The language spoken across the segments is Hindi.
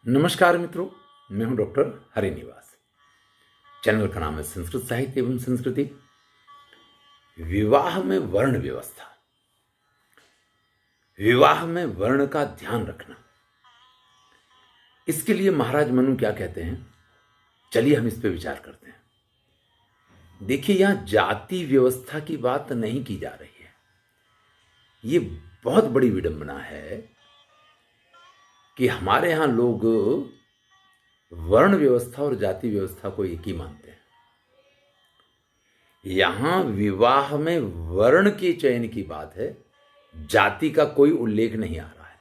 नमस्कार मित्रों, मैं हूं डॉक्टर हरिनिवास। चैनल का नाम है संस्कृत साहित्य एवं संस्कृति। विवाह में वर्ण व्यवस्था, विवाह में वर्ण का ध्यान रखना, इसके लिए महाराज मनु क्या कहते हैं, चलिए हम इस पे विचार करते हैं। देखिए, यहां जाति व्यवस्था की बात नहीं की जा रही है। ये बहुत बड़ी विडंबना है कि हमारे यहां लोग वर्ण व्यवस्था और जाति व्यवस्था को एक ही मानते हैं। यहां विवाह में वर्ण के चयन की बात है, जाति का कोई उल्लेख नहीं आ रहा है।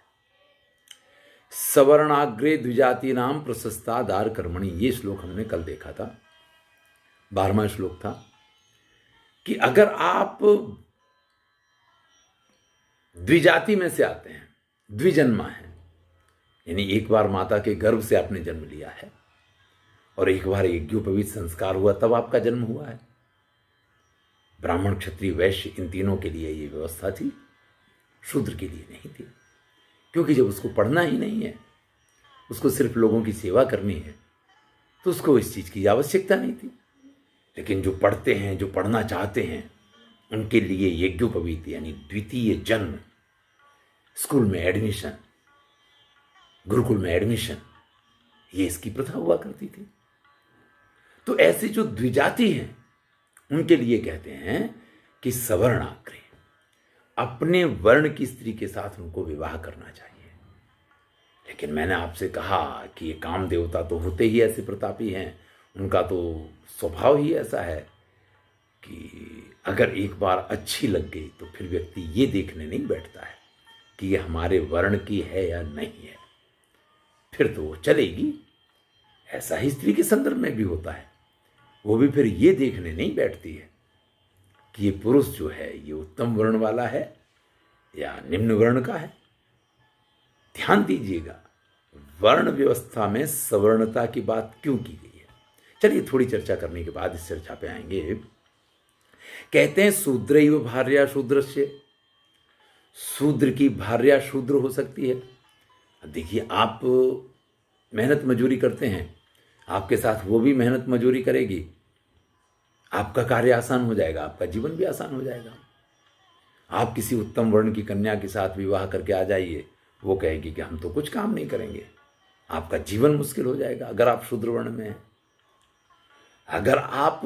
सवर्णाग्रे द्विजाति नाम प्रशस्ता दार कर्मणि, ये श्लोक हमने कल देखा था, 12वां श्लोक था कि अगर आप द्विजाति में से आते हैं, द्विजन्मा है, यानी एक बार माता के गर्भ से आपने जन्म लिया है और एक बार यज्ञोपवीत संस्कार हुआ तब आपका जन्म हुआ है। ब्राह्मण, क्षत्रिय, वैश्य, इन तीनों के लिए ये व्यवस्था थी, शूद्र के लिए नहीं थी। क्योंकि जब उसको पढ़ना ही नहीं है, उसको सिर्फ लोगों की सेवा करनी है, तो उसको इस चीज़ की आवश्यकता नहीं थी। लेकिन जो पढ़ते हैं, जो पढ़ना चाहते हैं, उनके लिए यज्ञोपवीत यानी द्वितीय जन्म, स्कूल में एडमिशन, गुरुकुल में एडमिशन, ये इसकी प्रथा हुआ करती थी। तो ऐसे जो द्विजाति हैं, उनके लिए कहते हैं कि सवर्णाग्रे, अपने वर्ण की स्त्री के साथ उनको विवाह करना चाहिए। लेकिन मैंने आपसे कहा कि ये काम देवता तो होते ही ऐसे प्रतापी हैं, उनका तो स्वभाव ही ऐसा है कि अगर एक बार अच्छी लग गई तो फिर व्यक्ति ये देखने नहीं बैठता है कि ये हमारे वर्ण की है या नहीं है, फिर तो वो चलेगी। ऐसा ही स्त्री के संदर्भ में भी होता है, वो भी फिर ये देखने नहीं बैठती है कि ये पुरुष जो है ये उत्तम वर्ण वाला है या निम्न वर्ण का है। ध्यान दीजिएगा, वर्ण व्यवस्था में सवर्णता की बात क्यों की गई है। चलिए थोड़ी चर्चा करने के बाद इस चर्चा पे आएंगे। कहते हैं शूद्रैव भार्या शूद्रस्य, शूद्र की भार्या शूद्र हो सकती है। देखिए, आप मेहनत मजूरी करते हैं, आपके साथ वो भी मेहनत मजूरी करेगी, आपका कार्य आसान हो जाएगा, आपका जीवन भी आसान हो जाएगा। आप किसी उत्तम वर्ण की कन्या के साथ विवाह करके आ जाइए, वो कहेगी कि हम तो कुछ काम नहीं करेंगे, आपका जीवन मुश्किल हो जाएगा अगर आप शूद्र वर्ण में हैं। अगर आप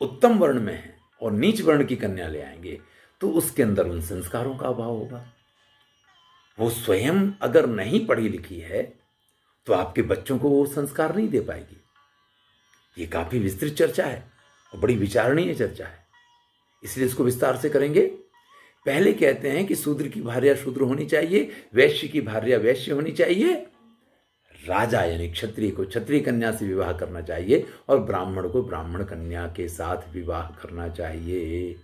उत्तम वर्ण में हैं और नीच वर्ण की कन्या ले आएंगे तो उसके अंदर उन संस्कारों का अभाव होगा। वो स्वयं अगर नहीं पढ़ी लिखी है तो आपके बच्चों को वो संस्कार नहीं दे पाएगी। ये काफी विस्तृत चर्चा है और बड़ी विचारणीय चर्चा है, इसलिए इसको विस्तार से करेंगे। पहले कहते हैं कि शूद्र की भार्या शूद्र होनी चाहिए, वैश्य की भार्या वैश्य होनी चाहिए, राजा यानी क्षत्रिय को क्षत्रिय कन्या से विवाह करना चाहिए और ब्राह्मण को ब्राह्मण कन्या के साथ विवाह करना चाहिए।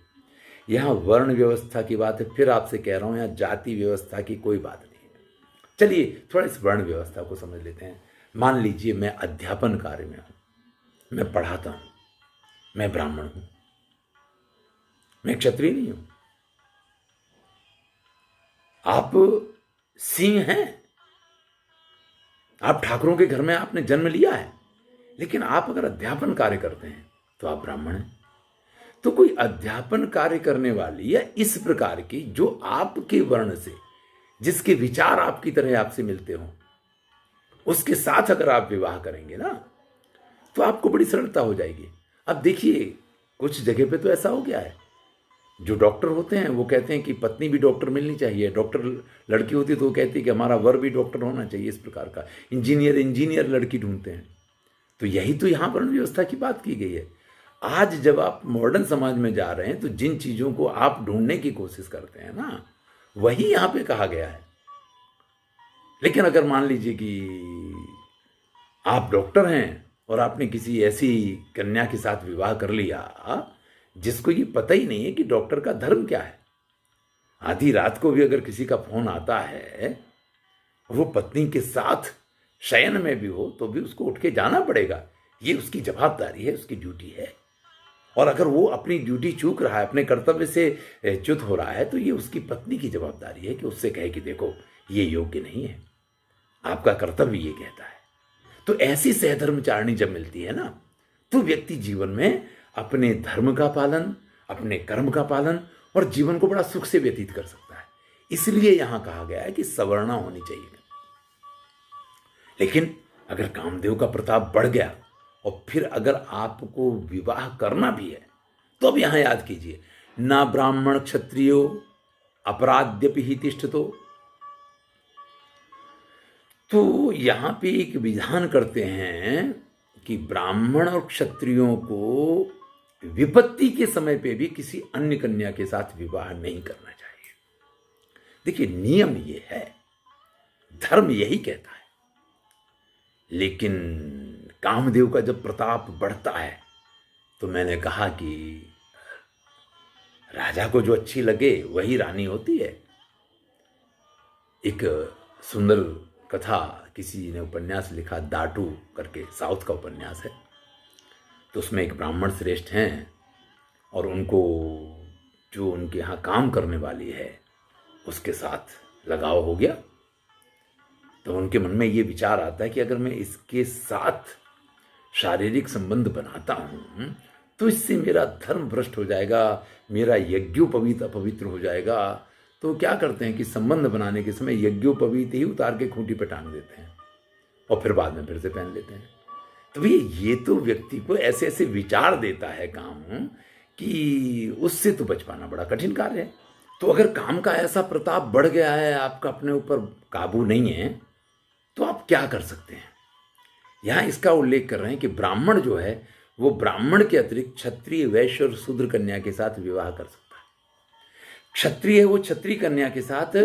यहां वर्ण व्यवस्था की बात है, फिर आपसे कह रहा हूं, यहां जाति व्यवस्था की कोई बात नहीं है। चलिए थोड़ा इस वर्ण व्यवस्था को समझ लेते हैं। मान लीजिए मैं अध्यापन कार्य में हूं, मैं पढ़ाता हूं, मैं ब्राह्मण हूं, मैं क्षत्रिय नहीं हूं। आप सिंह हैं, आप ठाकुरों के घर में आपने जन्म लिया है, लेकिन आप अगर अध्यापन कार्य करते हैं तो आप ब्राह्मण हैं। तो कोई अध्यापन कार्य करने वाली या इस प्रकार की जो आपके वर्ण से, जिसके विचार आपकी तरह आपसे मिलते हो, उसके साथ अगर आप विवाह करेंगे ना तो आपको बड़ी सरलता हो जाएगी। अब देखिए, कुछ जगह पे तो ऐसा हो गया है, जो डॉक्टर होते हैं वो कहते हैं कि पत्नी भी डॉक्टर मिलनी चाहिए, डॉक्टर लड़की होती है तो वो कहती है कि हमारा वर भी डॉक्टर होना चाहिए, इस प्रकार का। इंजीनियर लड़की ढूंढते हैं। तो यही तो यहाँ वर्ण व्यवस्था की बात की गई है। आज जब आप मॉडर्न समाज में जा रहे हैं तो जिन चीजों को आप ढूंढने की कोशिश करते हैं ना, वही यहां पे कहा गया है। लेकिन अगर मान लीजिए कि आप डॉक्टर हैं और आपने किसी ऐसी कन्या के साथ विवाह कर लिया जिसको ये पता ही नहीं है कि डॉक्टर का धर्म क्या है, आधी रात को भी अगर किसी का फोन आता है, वो पत्नी के साथ शयन में भी हो तो भी उसको उठ के जाना पड़ेगा। ये उसकी जवाबदारी है, उसकी ड्यूटी है। और अगर वो अपनी ड्यूटी चूक रहा है, अपने कर्तव्य से च्युत हो रहा है, तो ये उसकी पत्नी की जवाबदारी है कि उससे कहे कि देखो ये योग्य नहीं है, आपका कर्तव्य ये कहता है। तो ऐसी सहधर्मचारिणी जब मिलती है ना, तो व्यक्ति जीवन में अपने धर्म का पालन, अपने कर्म का पालन और जीवन को बड़ा सुख से व्यतीत कर सकता है। इसलिए यहां कहा गया है कि सवर्णा होनी चाहिए। लेकिन अगर कामदेव का प्रताप बढ़ गया और फिर अगर आपको विवाह करना भी है, तो अब यहां याद कीजिए, ना ब्राह्मण क्षत्रियो अपराध्यपि ही तिष्ठतो। तो यहां पे एक विधान करते हैं कि ब्राह्मण और क्षत्रियों को विपत्ति के समय पे भी किसी अन्य कन्या के साथ विवाह नहीं करना चाहिए। देखिए, नियम ये है, धर्म यही कहता है। लेकिन कामदेव का जब प्रताप बढ़ता है, तो मैंने कहा कि राजा को जो अच्छी लगे वही रानी होती है। एक सुंदर कथा किसी ने उपन्यास लिखा, दाटू करके, साउथ का उपन्यास है। तो उसमें एक ब्राह्मण श्रेष्ठ हैं और उनको जो उनके यहाँ काम करने वाली है उसके साथ लगाव हो गया। तो उनके मन में ये विचार आता है कि अगर मैं इसके साथ शारीरिक संबंध बनाता हूँ तो इससे मेरा धर्म भ्रष्ट हो जाएगा, मेरा यज्ञोपवीत अपवित्र हो जाएगा। तो क्या करते हैं कि संबंध बनाने के समय यज्ञोपवीत ही उतार के खूंटी पे टांग देते हैं और फिर बाद में फिर से पहन लेते हैं। तो भैया ये तो व्यक्ति को ऐसे ऐसे विचार देता है काम कि उससे तो बच पाना बड़ा कठिन कार्य है। तो अगर काम का ऐसा प्रताप बढ़ गया है, आपका अपने ऊपर काबू नहीं है, तो आप क्या कर सकते हैं? यहां इसका उल्लेख कर रहे हैं कि ब्राह्मण जो है वो ब्राह्मण के अतिरिक्त क्षत्रिय, वैश्य और शूद्र कन्या के साथ विवाह कर सकता है। क्षत्रिय है वो क्षत्रिय कन्या के साथ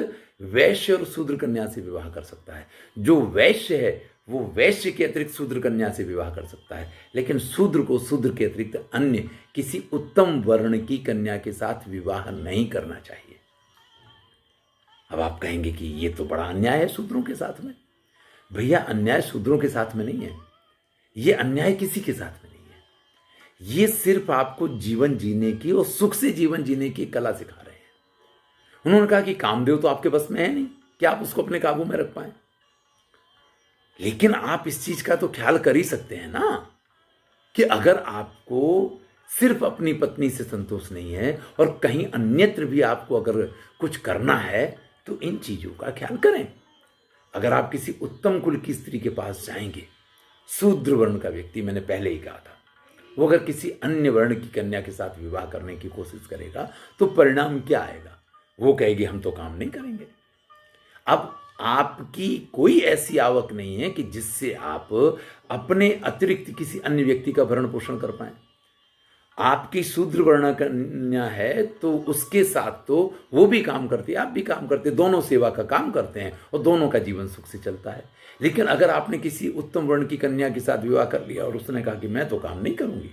वैश्य और शूद्र कन्या से विवाह कर सकता है। जो वैश्य है वो वैश्य के अतिरिक्त शूद्र कन्या से विवाह कर सकता है। लेकिन शूद्र को शूद्र के अतिरिक्त अन्य किसी उत्तम वर्ण की कन्या के साथ विवाह नहीं करना चाहिए। अब आप कहेंगे कि ये तो बड़ा अन्याय है शूद्रों के साथ में। भैया, अन्याय शूद्रों के साथ में नहीं है, ये अन्याय किसी के साथ में नहीं है। ये सिर्फ आपको जीवन जीने की और सुख से जीवन जीने की कला सिखा रहे हैं। उन्होंने कहा कि कामदेव तो आपके बस में है नहीं कि आप उसको अपने काबू में रख पाए, लेकिन आप इस चीज का तो ख्याल कर ही सकते हैं ना कि अगर आपको सिर्फ अपनी पत्नी से संतोष नहीं है और कहीं अन्यत्र भी आपको अगर कुछ करना है तो इन चीजों का ख्याल करें। अगर आप किसी उत्तम कुल की स्त्री के पास जाएंगे, शूद्र वर्ण का व्यक्ति, मैंने पहले ही कहा था, वो अगर किसी अन्य वर्ण की कन्या के साथ विवाह करने की कोशिश करेगा तो परिणाम क्या आएगा? वो कहेगी हम तो काम नहीं करेंगे। अब आपकी कोई ऐसी आवक नहीं है कि जिससे आप अपने अतिरिक्त किसी अन्य व्यक्ति का भरण पोषण कर पाए। आपकी शूद्र वर्ण कन्या है तो उसके साथ तो वो भी काम करती है, आप भी काम करते हैं, दोनों सेवा का काम करते हैं और दोनों का जीवन सुख से चलता है। लेकिन अगर आपने किसी उत्तम वर्ण की कन्या के साथ विवाह कर लिया और उसने कहा कि मैं तो काम नहीं करूंगी,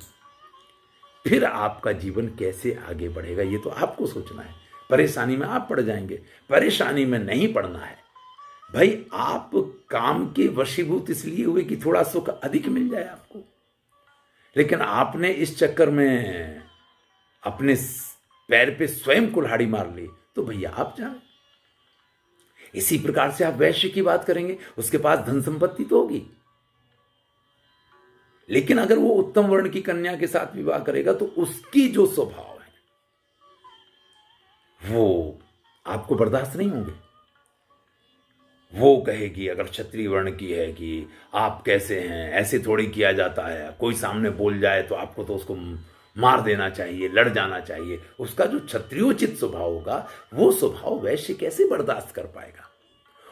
फिर आपका जीवन कैसे आगे बढ़ेगा ये तो आपको सोचना है। परेशानी में आप पड़ जाएंगे। परेशानी में नहीं पड़ना है भाई। आप काम के वशीभूत इसलिए हुए कि थोड़ा सुख अधिक मिल जाए आपको, लेकिन आपने इस चक्कर में अपने पैर पे स्वयं कुल्हाड़ी मार ली तो भैया आप जाए। इसी प्रकार से आप वैश्य की बात करेंगे, उसके पास धन संपत्ति तो होगी, लेकिन अगर वो उत्तम वर्ण की कन्या के साथ विवाह करेगा तो उसकी जो स्वभाव है वो आपको बर्दाश्त नहीं होंगे। वो कहेगी, अगर क्षत्रिय वर्ण की है, कि आप कैसे हैं, ऐसे थोड़ी किया जाता है, कोई सामने बोल जाए तो आपको तो उसको मार देना चाहिए, लड़ जाना चाहिए। उसका जो क्षत्रियोचित स्वभाव होगा वो स्वभाव वैश्य कैसे बर्दाश्त कर पाएगा?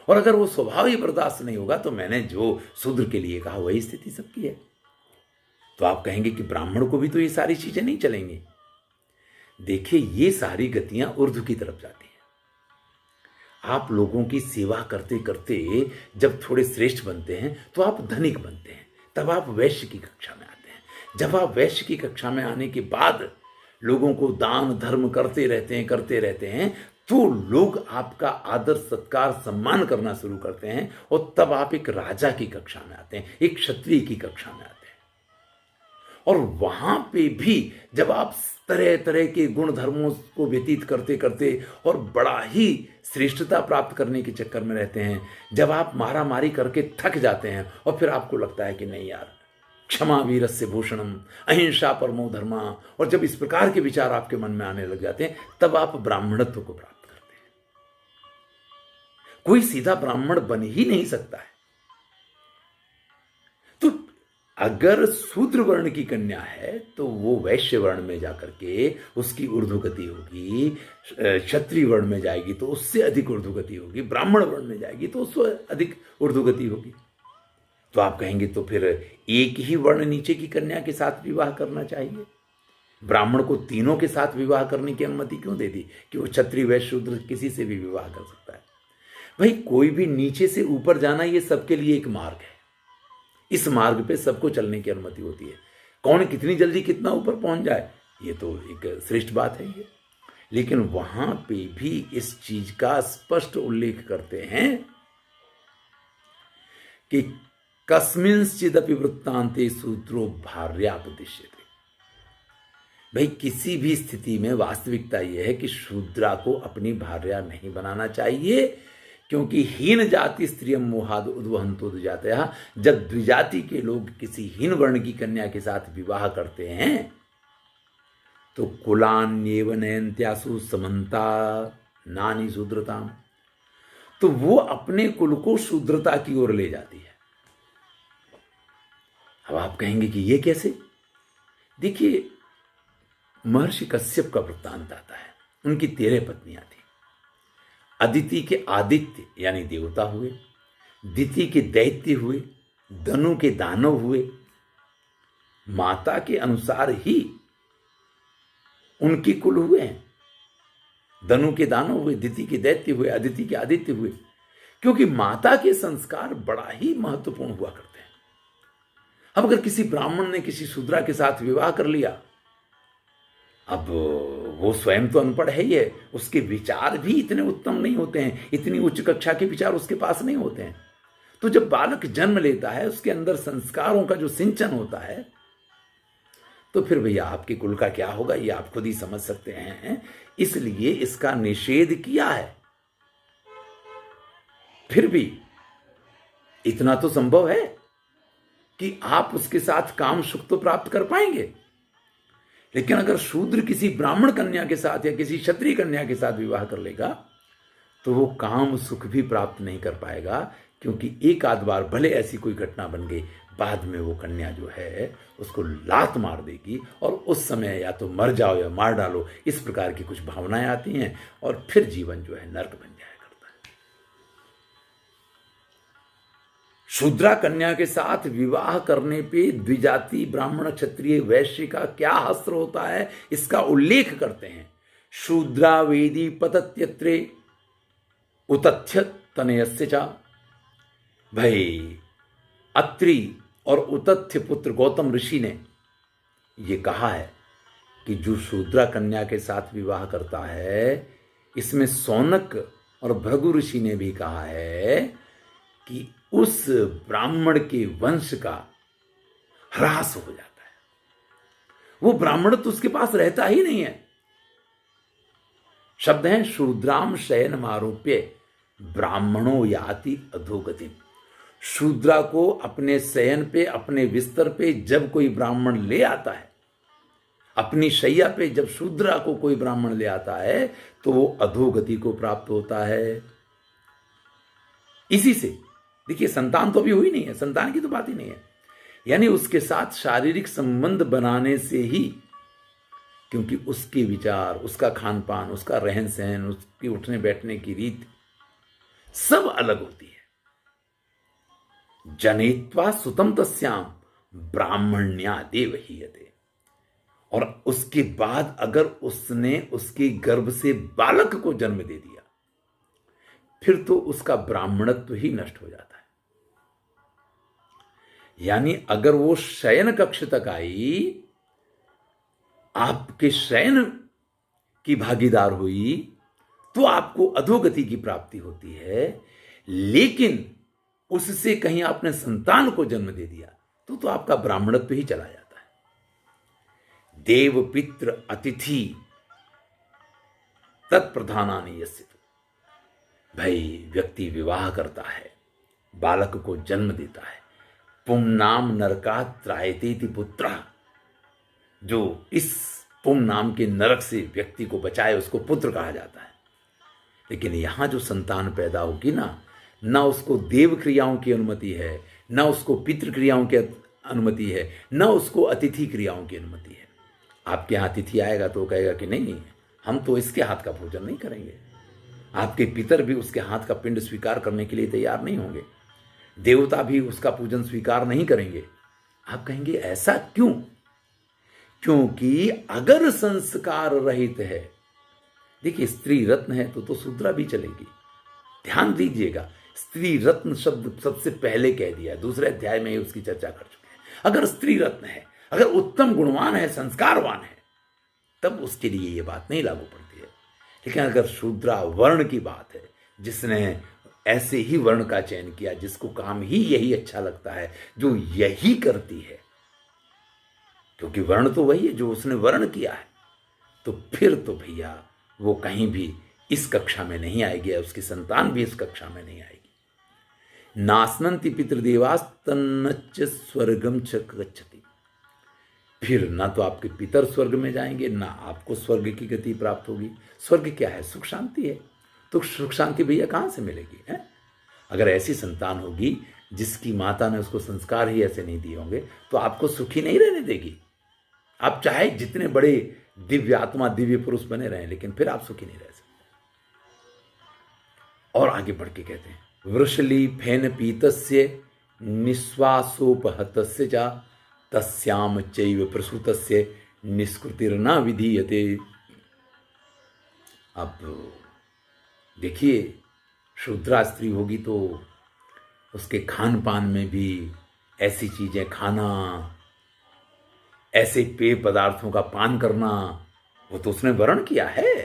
और अगर वो स्वभाव ही बर्दाश्त नहीं होगा तो मैंने जो शूद्र के लिए कहा वही स्थिति सबकी है। तो आप कहेंगे कि ब्राह्मण को भी तो ये सारी चीजें नहीं चलेंगी। देखिए, ये सारी गतियां ऊर्ध्व की तरफ जाती हैं। आप लोगों की सेवा करते करते जब थोड़े श्रेष्ठ बनते हैं तो आप धनिक बनते हैं, तब आप वैश्य की कक्षा में आते हैं। जब आप वैश्य की कक्षा में आने के बाद लोगों को दान धर्म करते रहते हैं तो लोग आपका आदर सत्कार सम्मान करना शुरू करते हैं और तब आप एक राजा की कक्षा में आते हैं, एक क्षत्रिय की कक्षा में आते हैं। और वहां पे भी जब आप तरह तरह के गुण धर्मों को व्यतीत करते करते और बड़ा ही श्रेष्ठता प्राप्त करने के चक्कर में रहते हैं, जब आप मारा मारी करके थक जाते हैं और फिर आपको लगता है कि नहीं यार, क्षमा वीरस्य भूषणम, अहिंसा परमो धर्मा, और जब इस प्रकार के विचार आपके मन में आने लग जाते हैं, तब आप ब्राह्मणत्व को प्राप्त करते हैं। कोई सीधा ब्राह्मण बन ही नहीं सकता है। तो अगर शूद्र वर्ण की कन्या है तो वो वैश्य वर्ण में जाकर के उसकी ऊर्ध्वगति होगी, क्षत्रिय वर्ण में जाएगी तो उससे अधिक ऊर्ध्वगति होगी, ब्राह्मण वर्ण में जाएगी तो उससे अधिक ऊर्ध्वगति होगी। तो आप कहेंगे तो फिर एक ही वर्ण नीचे की कन्या के साथ विवाह करना चाहिए, ब्राह्मण को तीनों के साथ विवाह करने की अनुमति क्यों दे दी कि वो क्षत्रिय वैश्य शूद्र किसी से भी विवाह कर सकता है? भाई कोई भी नीचे से ऊपर जाना ये सबके लिए एक मार्ग है, इस मार्ग पे सबको चलने की अनुमति होती है। कौन कितनी जल्दी कितना ऊपर पहुंच जाए ये तो एक श्रेष्ठ बात है ये, लेकिन वहां पे भी इस चीज का स्पष्ट उल्लेख करते हैं कि कस्मिंश्चिदपि वृत्तान्ते शूद्रो भार्यापदिश्यते। भाई किसी भी स्थिति में वास्तविकता यह है कि शूद्रा को अपनी भार्या नहीं बनाना चाहिए, क्योंकि हीन जाति स्त्रियम मोहाद उद्वहंतो द्विजातयः। जब द्विजाति के लोग किसी हीन वर्ण की कन्या के साथ विवाह करते हैं तो कुलान्येव नयन्त्यासु समन्ता नानी शूद्रताम, तो वो अपने कुल को शूद्रता की ओर ले जाती है। अब आप कहेंगे कि ये कैसे? देखिए, महर्षि कश्यप का वृत्तांत आता है। उनकी 13 पत्नियां थी। अदिति के आदित्य यानी देवता हुए, दिति के दैत्य हुए, दनु के दानव हुए। माता के अनुसार ही उनके कुल हुए हैं। दनु के दानव हुए, दिति के दैत्य हुए, अदिति के आदित्य हुए, क्योंकि माता के संस्कार बड़ा ही महत्वपूर्ण हुआ करते हैं। अब अगर किसी ब्राह्मण ने किसी शूद्रा के साथ विवाह कर लिया, अब वो स्वयं तो अनपढ़ है ही है, उसके विचार भी इतने उत्तम नहीं होते हैं, इतनी उच्च कक्षा के विचार उसके पास नहीं होते हैं। तो जब बालक जन्म लेता है, उसके अंदर संस्कारों का जो सिंचन होता है, तो फिर भैया आपके कुल का क्या होगा ये आप खुद ही समझ सकते हैं। इसलिए इसका निषेध किया है। फिर भी इतना तो संभव है कि आप उसके साथ काम सुख तो प्राप्त कर पाएंगे। लेकिन अगर शूद्र किसी ब्राह्मण कन्या के साथ या किसी क्षत्रिय कन्या के साथ विवाह कर लेगा तो वो काम सुख भी प्राप्त नहीं कर पाएगा, क्योंकि एक आध बार भले ऐसी कोई घटना बन गई, बाद में वो कन्या जो है उसको लात मार देगी और उस समय या तो मर जाओ या मार डालो, इस प्रकार की कुछ भावनाएं आती हैं और फिर जीवन जो है नर्क बन जाया करता है। शूद्रा कन्या के साथ विवाह करने पे द्विजाति ब्राह्मण क्षत्रिय वैश्य का क्या हस्त्र होता है इसका उल्लेख करते हैं। शूद्रा वेदी पतत्यत्रे उतथ्य तनयस्य चा। भाई अत्रि और उतथ्य पुत्र गौतम ऋषि ने ये कहा है कि जो शूद्रा कन्या के साथ विवाह करता है, इसमें सौनक और भृगु ऋषि ने भी कहा है कि उस ब्राह्मण के वंश का ह्रास हो जाता है, वो ब्राह्मण तो उसके पास रहता ही नहीं है। शब्द हैं शूद्राम शयन आरोप्य ब्राह्मणों याति अधोगति। शूद्रा को अपने शयन पे, अपने बिस्तर पे जब कोई ब्राह्मण ले आता है, अपनी शैया पे जब शूद्रा को कोई ब्राह्मण ले आता है तो वो अधोगति को प्राप्त होता है। इसी से देखिए, संतान तो अभी हुई नहीं है, संतान की तो बात ही नहीं है, यानी उसके साथ शारीरिक संबंध बनाने से ही, क्योंकि उसके विचार, उसका खान पान, उसका रहन सहन, उसकी उठने बैठने की रीत सब अलग होती है। जनित्वा सुतम तस्याम ब्राह्मण्या देवहीयते। और उसके बाद अगर उसने उसके गर्भ से बालक को जन्म दे दिया, फिर तो उसका ब्राह्मणत्व ही नष्ट हो जाता है। यानी अगर वो शयन कक्ष तक आई, आपके शयन की भागीदार हुई, तो आपको अधोगति की प्राप्ति होती है। लेकिन उससे कहीं आपने संतान को जन्म दे दिया तो आपका ब्राह्मणत्व ही चला जाता है। देव पितृ अतिथि तत्प्रधानानि यस्य। भाई व्यक्ति विवाह करता है, बालक को जन्म देता है, पुंनाम नरकात् त्रायतेति पुत्रः, जो इस पुम नाम के नरक से व्यक्ति को बचाए उसको पुत्र कहा जाता है। लेकिन यहां जो संतान पैदा होगी ना उसको देव क्रियाओं की अनुमति है, ना उसको पितृ क्रियाओं की अनुमति है, ना उसको अतिथि क्रियाओं की अनुमति है। आपके यहाँ अतिथि आएगा तो कहेगा कि नहीं, हम तो इसके हाथ का भोजन नहीं करेंगे। आपके पितर भी उसके हाथ का पिंड स्वीकार करने के लिए तैयार नहीं होंगे, देवता भी उसका पूजन स्वीकार नहीं करेंगे। आप कहेंगे ऐसा क्यों? क्योंकि अगर संस्कार रहित है, देखिए स्त्री रत्न है तो शूद्रा भी चलेगी। ध्यान दीजिएगा, स्त्री रत्न शब्द सबसे पहले कह दिया है, दूसरे अध्याय में ही उसकी चर्चा कर चुके हैं। अगर स्त्री रत्न है, अगर उत्तम गुणवान है, संस्कारवान है, तब उसके लिए ये बात नहीं लागू पड़ती है। लेकिन अगर शूद्रा वर्ण की बात है, जिसने ऐसे ही वर्ण का चयन किया, जिसको काम ही यही अच्छा लगता है, जो यही करती है, क्योंकि वर्ण तो वही है जो उसने वर्ण किया है, तो फिर तो भैया वो कहीं भी इस कक्षा में नहीं आएगी, उसकी संतान भी इस कक्षा में नहीं आएगी। नासनंति पितृदेवास्तन्नच स्वर्गम च गच्छति। फिर ना तो आपके पितर स्वर्ग में जाएंगे, ना आपको स्वर्ग की गति प्राप्त होगी। स्वर्ग क्या है? सुख शांति है। तो सुख शांति भैया कहाँ से मिलेगी है? अगर ऐसी संतान होगी जिसकी माता ने उसको संस्कार ही ऐसे नहीं दिए होंगे, तो आपको सुखी नहीं रहने देगी। आप चाहे जितने बड़े दिव्य आत्मा, दिव्य पुरुष बने रहें, लेकिन फिर आप सुखी नहीं रह सकते। और आगे बढ़ के कहते हैं, वृषली फेन पीतस्य निश्वासोपहतस्य च तस्याम चैव प्रसूतस्य निष्कृतिर्न विधीयते। अब देखिए, शूद्रा स्त्री होगी तो उसके खान पान में भी ऐसी चीजें खाना, ऐसे पेय पदार्थों का पान करना, वो तो उसने वर्ण किया है।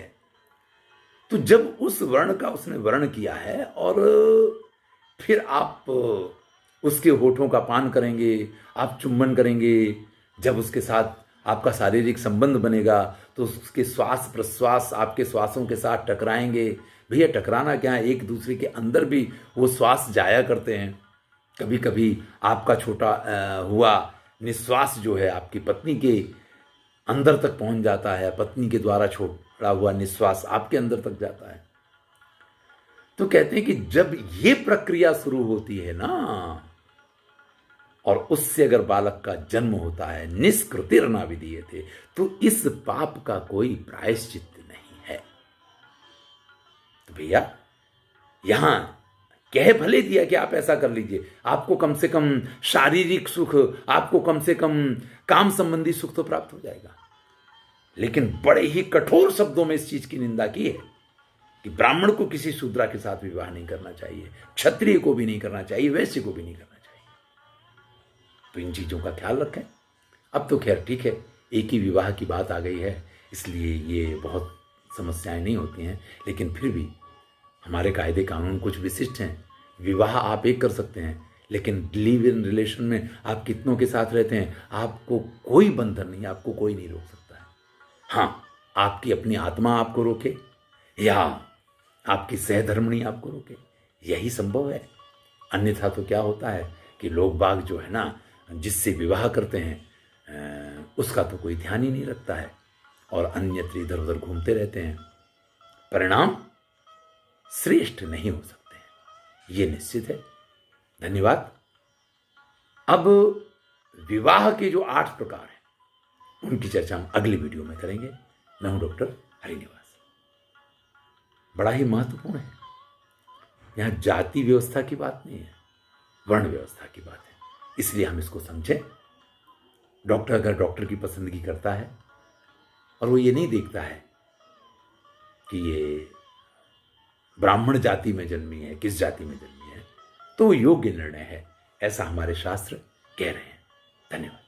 तो जब उस वर्ण का उसने वर्ण किया है और फिर आप उसके होठों का पान करेंगे, आप चुंबन करेंगे, जब उसके साथ आपका शारीरिक संबंध बनेगा तो उसके श्वास प्रश्वास आपके श्वासों के साथ टकराएंगे। भैया टकराना क्या है, एक दूसरे के अंदर भी वो श्वास जाया करते हैं। कभी कभी आपका छोटा हुआ निश्वास जो है आपकी पत्नी के अंदर तक पहुंच जाता है, पत्नी के द्वारा छोड़ा हुआ निश्वास आपके अंदर तक जाता है। तो कहते हैं कि जब ये प्रक्रिया शुरू होती है ना, और उससे अगर बालक का जन्म होता है, निष्कृतिर्न विधीयते, तो इस पाप का कोई प्रायश्चित नहीं है। तो भैया यहां कह भले दिया कि आप ऐसा कर लीजिए, आपको कम से कम शारीरिक सुख, आपको कम से कम काम संबंधी सुख तो प्राप्त हो जाएगा, लेकिन बड़े ही कठोर शब्दों में इस चीज की निंदा की है कि ब्राह्मण को किसी शूद्रा के साथ विवाह नहीं करना चाहिए, क्षत्रिय को भी नहीं करना चाहिए, वैश्य को भी नहीं करना चाहिए। तो इन चीजों का ख्याल रखें। अब तो खैर ठीक है, एक ही विवाह की बात आ गई है, इसलिए ये बहुत समस्याएं नहीं होती हैं, लेकिन फिर भी हमारे कायदे कानून कुछ विशिष्ट हैं। विवाह आप एक कर सकते हैं, लेकिन लिव इन रिलेशन में आप कितनों के साथ रहते हैं, आपको कोई बंधन नहीं, आपको कोई नहीं रोक सकता है। हाँ, आपकी अपनी आत्मा आपको रोके या आपकी सहधर्मिणी आपको रोके, यही संभव है। अन्यथा तो क्या होता है कि लोग बाग जो है ना, जिससे विवाह करते हैं उसका तो कोई ध्यान ही नहीं रखता है और अन्यत्र इधर उधर घूमते रहते हैं। परिणाम श्रेष्ठ नहीं हो सकते हैं, ये निश्चित है। धन्यवाद। अब विवाह के जो 8 प्रकार हैं उनकी चर्चा हम अगली वीडियो में करेंगे। मैं हूं डॉक्टर हरिनिवास। बड़ा ही महत्वपूर्ण है, यहां जाति व्यवस्था की बात नहीं है, वर्ण व्यवस्था की बात है, इसलिए हम इसको समझें। डॉक्टर अगर डॉक्टर की पसंदगी करता है और वो ये नहीं देखता है कि ये ब्राह्मण जाति में जन्मी है, किस जाति में जन्मी है, तो वो योग्य निर्णय है, ऐसा हमारे शास्त्र कह रहे हैं। धन्यवाद।